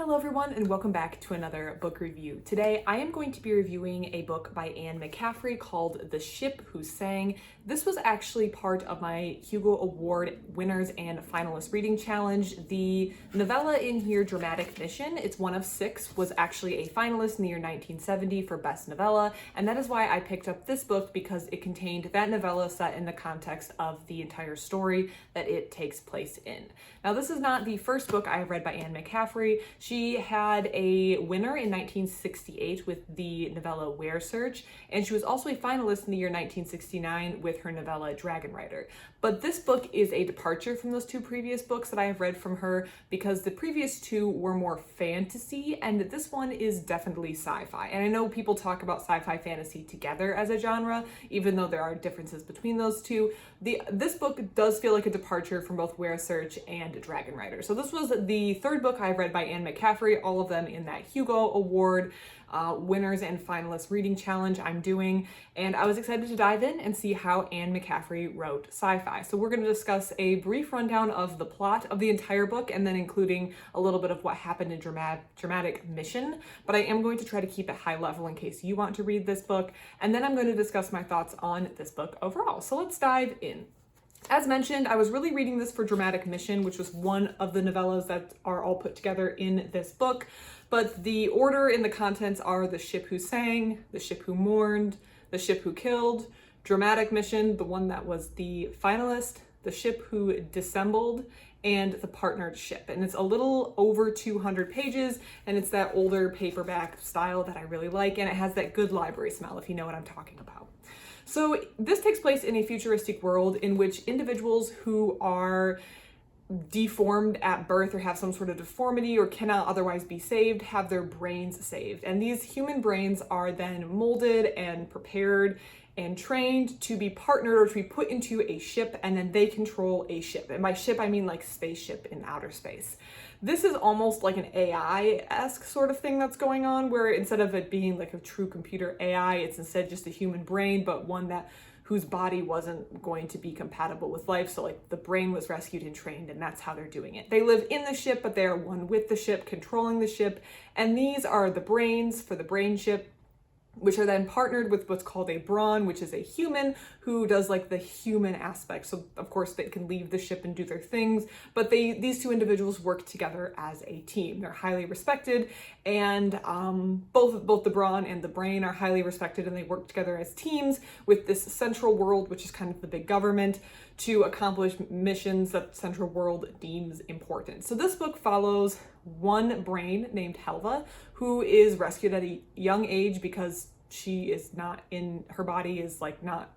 Hello everyone and welcome back to another book review. Today I am going to be reviewing a book by Ann McCaffrey called The Ship Who Sang. This was actually part of my Hugo Award winners and finalists reading challenge. The novella in here, Dramatic Mission, it's one of 6, was actually a finalist in the year 1970 for Best Novella, and that is why I picked up this book because it contained that novella set in the context of the entire story that it takes place in. Now this is not the first book I have read by Ann McCaffrey. She had a winner in 1968 with the novella Where Search, and she was also a finalist in the year 1969 with her novella Dragon Rider. But this book is a departure from those 2 previous books that I have read from her because the previous 2 were more fantasy and this one is definitely sci-fi. And I know people talk about sci-fi fantasy together as a genre, even though there are differences between those 2. This book does feel like a departure from both Where Search and Dragon Rider. So this was the 3rd book I've read by Ann McCaffrey, all of them in that Hugo Award winners and finalists reading challenge I'm doing, and I was excited to dive in and see how Ann McCaffrey wrote sci-fi. So we're going to discuss a brief rundown of the plot of the entire book and then including a little bit of what happened in Dramatic Mission, but I am going to try to keep it high level in case you want to read this book, and then I'm going to discuss my thoughts on this book overall. So let's dive in. As mentioned, I was really reading this for Dramatic Mission, which was one of the novellas that are all put together in this book, but the order in the contents are The Ship Who Sang, The Ship Who Mourned, The Ship Who Killed, Dramatic Mission, the one that was the finalist, The Ship Who Dissembled, and The Partnered Ship. And it's a little over 200 pages, and it's that older paperback style that I really like, and it has that good library smell, if you know what I'm talking about. So this takes place in a futuristic world in which individuals who are deformed at birth or have some sort of deformity or cannot otherwise be saved have their brains saved. And these human brains are then molded and prepared and trained to be partnered or to be put into a ship, and then they control a ship. And by ship, I mean like spaceship in outer space. This is almost like an AI-esque sort of thing that's going on, where instead of it being like a true computer AI, it's instead just a human brain, but one whose body wasn't going to be compatible with life. So like the brain was rescued and trained, and that's how they're doing it. They live in the ship, but they are one with the ship, controlling the ship. And these are the brains for the brain ship, which are then partnered with what's called a brawn, which is a human who does like the human aspect. So of course they can leave the ship and do their things, but these 2 individuals work together as a team. They're highly respected, and both the brawn and the brain are highly respected, and they work together as teams with this central world, which is kind of the big government, to accomplish missions that central world deems important. So this book follows one brain named Helva, who is rescued at a young age because she is not in, her body is like not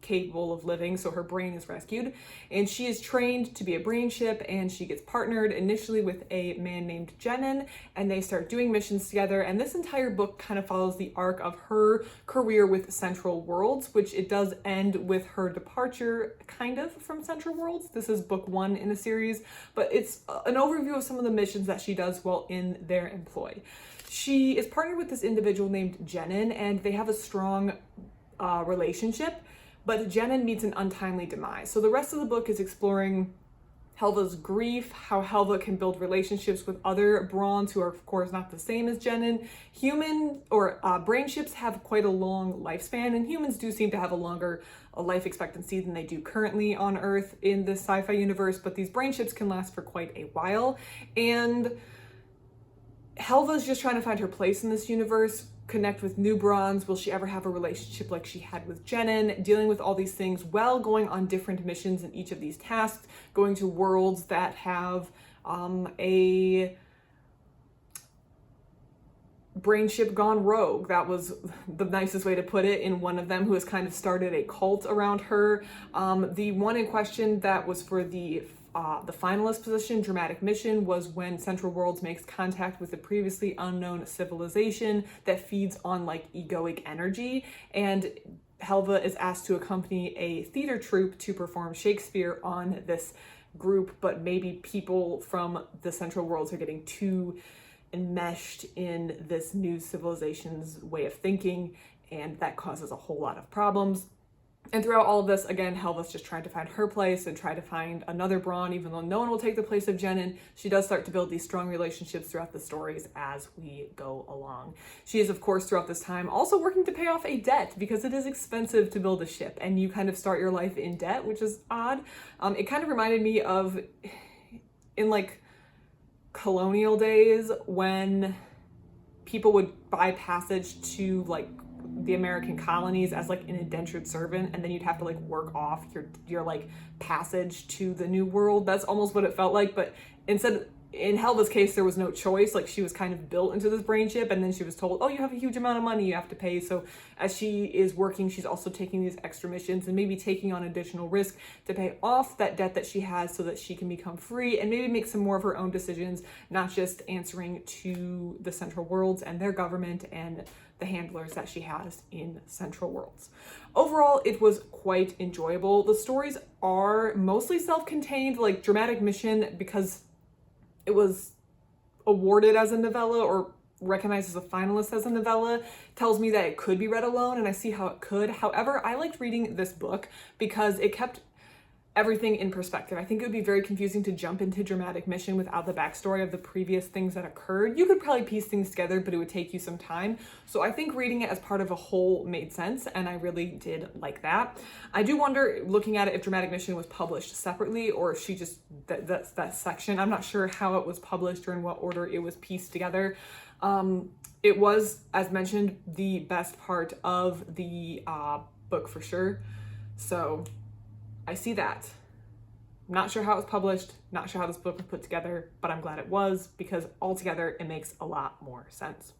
capable of living, so her brain is rescued, and she is trained to be a brain ship, and she gets partnered initially with a man named Jenin, and they start doing missions together. And this entire book kind of follows the arc of her career with Central Worlds, which it does end with her departure kind of from Central Worlds. This is book 1 in the series, but it's an overview of some of the missions that she does while in their employ. She is partnered with this individual named Jenin, and they have a strong relationship, but Jenin meets an untimely demise. So the rest of the book is exploring Helva's grief, how Helva can build relationships with other Brawns who are of course not the same as Jenin. Human or brain ships have quite a long lifespan, and humans do seem to have a longer life expectancy than they do currently on Earth in this sci-fi universe, but these brain ships can last for quite a while. And Helva's just trying to find her place in this universe, connect with new Brawns. Will she ever have a relationship like she had with Jenin? Dealing with all these things while going on different missions in each of these tasks, going to worlds that have a brain ship gone rogue. That was the nicest way to put it, in one of them who has kind of started a cult around her. The one in question that was for the finalist position, Dramatic Mission, was when Central Worlds makes contact with a previously unknown civilization that feeds on like egoic energy, and Helva is asked to accompany a theater troupe to perform Shakespeare on this group, but maybe people from the Central Worlds are getting too enmeshed in this new civilization's way of thinking, and that causes a whole lot of problems. And throughout all of this, again, Helva's just trying to find her place and try to find another Braun, even though no one will take the place of Jenin. She does start to build these strong relationships throughout the stories as we go along. She is, of course, throughout this time also working to pay off a debt because it is expensive to build a ship and you kind of start your life in debt, which is odd. It kind of reminded me of in like colonial days when people would buy passage to like the American colonies as like an indentured servant, and then you'd have to like work off your like passage to the new world. That's almost what it felt like, but instead, in Helva's case, there was no choice. Like, she was kind of built into this brain chip, and then she was told, oh, you have a huge amount of money you have to pay. So as she is working, she's also taking these extra missions and maybe taking on additional risk to pay off that debt that she has so that she can become free and maybe make some more of her own decisions, not just answering to the Central Worlds and their government and the handlers that she has in Central Worlds. Overall, it was quite enjoyable. The stories are mostly self-contained, like Dramatic Mission, because it was awarded as a novella or recognized as a finalist as a novella, tells me that it could be read alone, and I see how it could. However, I liked reading this book because it kept everything in perspective. I think it would be very confusing to jump into Dramatic Mission without the backstory of the previous things that occurred. You could probably piece things together, but it would take you some time. So I think reading it as part of a whole made sense, and I really did like that. I do wonder, looking at it, if Dramatic Mission was published separately or if she just, that's that section. I'm not sure how it was published or in what order it was pieced together. It was, as mentioned, the best part of the book for sure. So I see that. Not sure how it was published, not sure how this book was put together, but I'm glad it was because altogether it makes a lot more sense.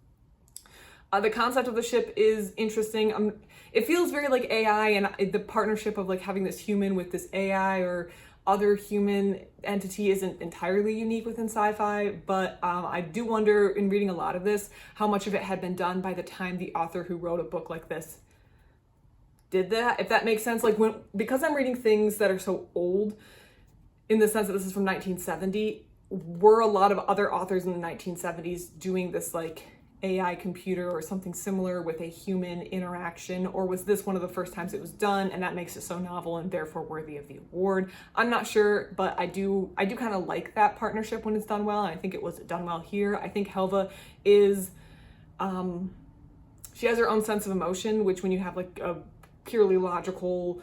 The concept of the ship is interesting. It feels very like AI, and the partnership of like having this human with this AI or other human entity isn't entirely unique within sci-fi, but I do wonder, in reading a lot of this, how much of it had been done by the time the author who wrote a book like this did that, if that makes sense. Like, because I'm reading things that are so old, in the sense that this is from 1970, were a lot of other authors in the 1970s doing this like AI computer or something similar with a human interaction, or was this one of the first times it was done and that makes it so novel and therefore worthy of the award? I'm not sure, but I do kind of like that partnership when it's done well, and I think it was done well here. I think Helva is, she has her own sense of emotion, which when you have like a purely logical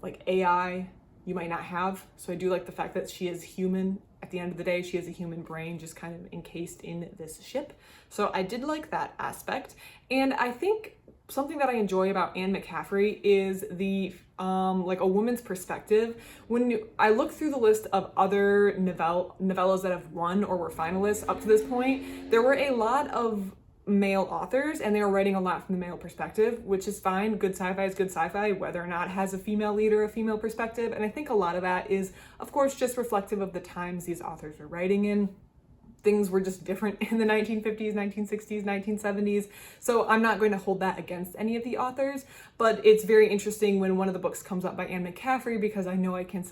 like AI, you might not have. So I do like the fact that she is human. At the end of the day, she has a human brain just kind of encased in this ship. So I did like that aspect. And I think something that I enjoy about Ann McCaffrey is the like a woman's perspective. When I look through the list of other novellas that have won or were finalists up to this point, there were a lot of male authors, and they were writing a lot from the male perspective, which is fine. Good sci-fi is good sci-fi, whether or not it has a female lead or a female perspective. And I think a lot of that is, of course, just reflective of the times these authors were writing in. Things were just different in the 1950s, 1960s, 1970s. So I'm not going to hold that against any of the authors, but it's very interesting when one of the books comes up by Ann McCaffrey, because I know I can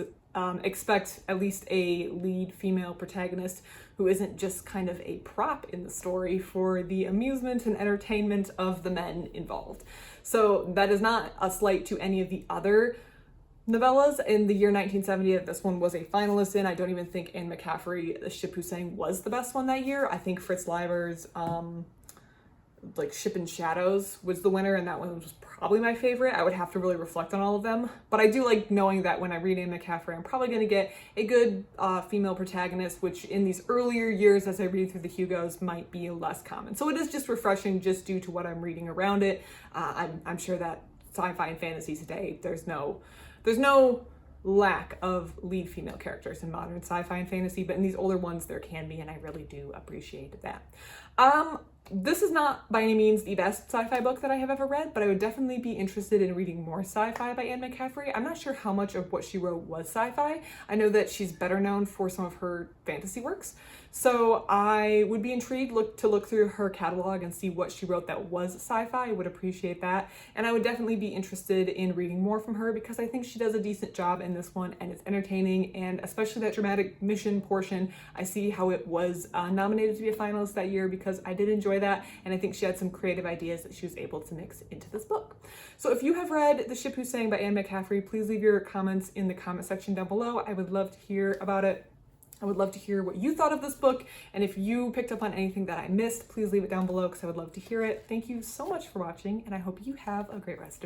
expect at least a lead female protagonist who isn't just kind of a prop in the story for the amusement and entertainment of the men involved. So that is not a slight to any of the other novellas in the year 1970 that this one was a finalist in. I don't even think Ann McCaffrey, The Ship Who Sang, was the best one that year. I think Fritz Leiber's like Ship in Shadows was the winner, and that one was probably my favorite. I would have to really reflect on all of them, but I do like knowing that when I read Ann McCaffrey, I'm probably going to get a good female protagonist, which in these earlier years as I read through the Hugos might be less common. So it is just refreshing just due to what I'm reading around it. I'm sure that sci-fi and fantasy today, there's no lack of lead female characters in modern sci-fi and fantasy, but in these older ones there can be, and I really do appreciate that. This is not by any means the best sci-fi book that I have ever read, but I would definitely be interested in reading more sci-fi by Ann McCaffrey. I'm not sure how much of what she wrote was sci-fi. I know that she's better known for some of her fantasy works. So I would be intrigued to look through her catalog and see what she wrote that was sci-fi. I would appreciate that. And I would definitely be interested in reading more from her because I think she does a decent job in this one and it's entertaining, and especially that dramatic mission portion. I see how it was nominated to be a finalist that year because I did enjoy that, and I think she had some creative ideas that she was able to mix into this book. So if you have read The Ship Who Sang by Ann McCaffrey, please leave your comments in the comment section down below. I would love to hear about it. I would love to hear what you thought of this book, and if you picked up on anything that I missed, please leave it down below because I would love to hear it. Thank you so much for watching, and I hope you have a great rest of